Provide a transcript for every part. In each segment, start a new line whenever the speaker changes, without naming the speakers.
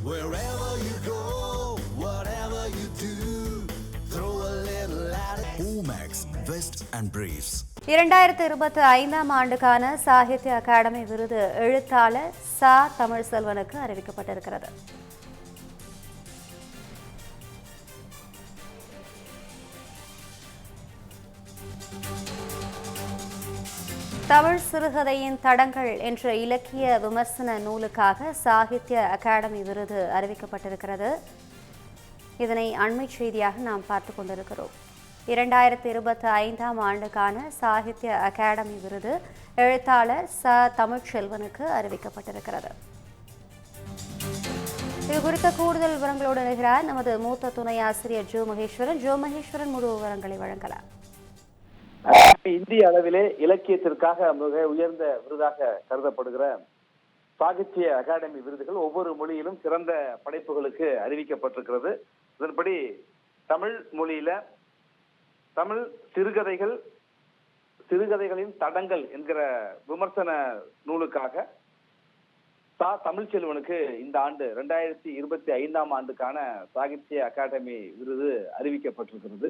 Wherever you go, whatever you do, throw a little at it. Omax, Vest and Briefs. 2025 ஆண்டுக்கான சாகித்ய அகாடமி விருது எழுத்தாளர் சா. தமிழ்செல்வனுக்கு அறிவிக்கப்பட்டிருக்கிறது. தமிழ் சிறுகதையின் தடங்கள் என்ற இலக்கிய விமர்சன நூலுக்காக சாகித்ய அகாடமி விருது அறிவிக்கப்பட்டிருக்கிறது. இதனை அண்மை செய்தியாக நாம் பார்த்துக் கொண்டிருக்கிறோம். 2025 ஆண்டுக்கான சாகித்ய அகாடமி விருது எழுத்தாளர் ச. தமிழ்செல்வனுக்கு அறிவிக்கப்பட்டிருக்கிறது. இது குறித்த கூடுதல் விவரங்களோடு இணைகிறார் நமது மூத்த துணை ஆசிரியர் ஜோ மகேஸ்வரன். ஜோ மகேஸ்வரன் முழு விவரங்களை வழங்கலாம்.
இந்திய அளவிலே இலக்கியத்திற்காக மிக உயர்ந்த விருதாக கருதப்படுகிற சாகித்ய அகாடமி விருதுகள் ஒவ்வொரு மொழியிலும் சிறந்த படைப்புகளுக்கு அறிவிக்கப்பட்டிருக்கிறது. இதன்படி தமிழ் மொழியில தமிழ் சிறுகதைகளின் தடங்கள் என்கிற விமர்சன நூலுக்காக சா. தமிழ்செல்வனுக்கு இந்த ஆண்டு 2025 ஆண்டுக்கான சாகித்ய அகாடமி விருது அறிவிக்கப்பட்டிருக்கிறது.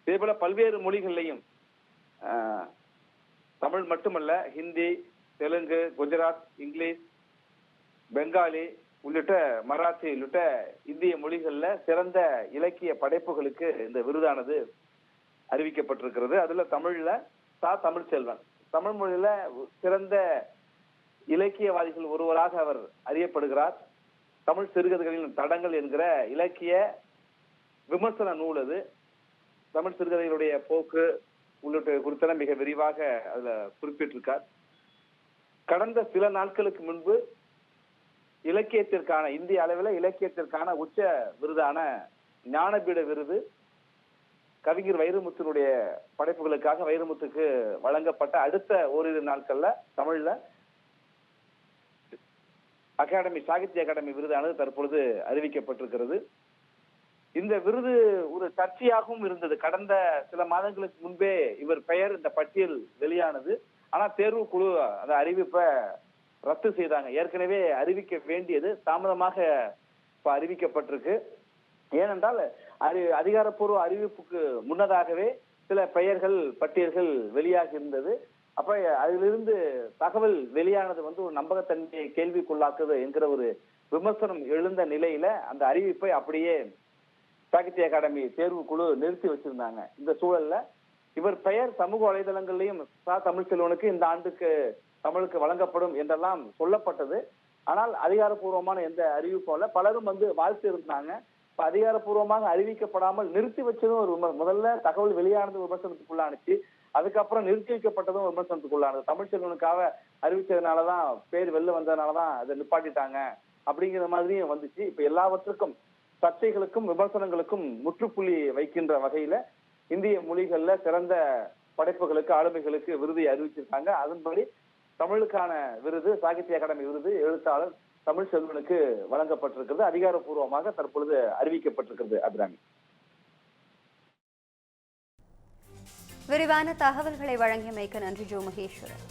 இதே போல பல்வேறு மொழிகளிலையும் தமிழ் மட்டுமல்ல, ஹிந்தி, தெலுங்கு, குஜராத், இங்கிலீஷ், பெங்காலி உள்ளிட்ட மராத்தி உள்ளிட்ட இந்திய மொழிகள்ல சிறந்த இலக்கிய படைப்புகளுக்கு இந்த விருதானது அறிவிக்கப்பட்டிருக்கிறது. அதுல தமிழ்ல சா. தமிழ்செல்வன், தமிழ் மொழியில சிறந்த இலக்கியவாதிகள் ஒருவராக அவர் அறியப்படுகிறார். தமிழ் சிறுகதைகளின் தடங்கள் என்கிற இலக்கிய விமர்சன நூல் அது. தமிழ் சிறுகதைகளுடைய போக்கு உள்ளிட்ட குறித்த மிக விரிவாக அதுல குறிப்பிட்டிருக்கார். கடந்த சில நாட்களுக்கு முன்பு இலக்கியத்திற்கான இந்திய அளவில் இலக்கியத்திற்கான உச்ச விருதான ஞானபீட விருது கவிஞர் வைரமுத்துனுடைய படைப்புகளுக்காக வைரமுத்துக்கு வழங்கப்பட்ட அடுத்த ஓரிரு நாட்கள்ல தமிழ்ல சாகித்ய அகாடமி விருதானது தற்பொழுது அறிவிக்கப்பட்டிருக்கிறது. இந்த விருது ஒரு சர்ச்சையாகவும் இருந்தது. கடந்த சில மாதங்களுக்கு முன்பே இவர் பெயர் இந்த பட்டியல் வெளியானது. ஆனா தேர்வு குழு அந்த அறிவிப்பை ரத்து செய்தாங்க. ஏற்கனவே அறிவிக்க வேண்டியது தாமதமாக இப்ப அறிவிக்கப்பட்டிருக்கு. ஏனென்றால் அதிகாரப்பூர்வ அறிவிப்புக்கு முன்னதாகவே சில பெயர்கள் பட்டியல்கள் வெளியாகி இருந்தது. அப்ப அதிலிருந்து தகவல் வெளியானது ஒரு நம்பகத்தன்மையை கேள்விக்குள்ளாக்குது என்கிற ஒரு விமர்சனம் எழுந்த நிலையில அந்த அறிவிப்பை அப்படியே சாகித்ய அகாடமி தேர்வு குழு நிறுத்தி வச்சிருந்தாங்க. இந்த சூழல்ல இவர் பெயர் சமூக வலைதளங்கள்லயும் சா. தமிழ்செல்வனுக்கு இந்த ஆண்டுக்கு தமிழுக்கு வழங்கப்படும் என்றெல்லாம் சொல்லப்பட்டது. ஆனால் அதிகாரப்பூர்வமான எந்த அறிவிப்பும் இல்ல. பலரும் வாழ்த்து இருந்தாங்க. இப்ப அதிகாரப்பூர்வமாக அறிவிக்கப்படாமல் நிறுத்தி வச்சதும் ஒரு முதல்ல தகவல் வெளியானது விமர்சனத்துக்குள்ளானுச்சு. அதுக்கப்புறம் நிறுத்தி வைக்கப்பட்டதும் விமர்சனத்துக்குள்ளானது. தமிழ்செல்வனுக்காக அறிவிச்சதுனாலதான் பேர் வெளில வந்ததுனாலதான் அதை நிப்பாட்டிட்டாங்க அப்படிங்கிற மாதிரியும் வந்துச்சு. இப்ப எல்லாவற்றுக்கும் சர்ச்சைகளுக்கும் விமர்சனங்களுக்கும் முற்றுப்புள்ளி வைக்கின்ற வகையில இந்திய மொழிகள்ல சிறந்த படைப்புகளுக்கு ஆளுமைகளுக்கு விருதை அறிவிச்சிருக்காங்க. அதன்படி தமிழுக்கான விருது சாகித்ய அகாடமி விருது எழுத்தாளர் தமிழ்செல்வனுக்கு வழங்கப்பட்டிருக்கிறது. அதிகாரப்பூர்வமாக தற்பொழுது அறிவிக்கப்பட்டிருக்கிறது. அபிராமி,
விரிவான தகவல்களை வழங்கியமைக்கு நன்றி ஜோ மகேஸ்வரன்.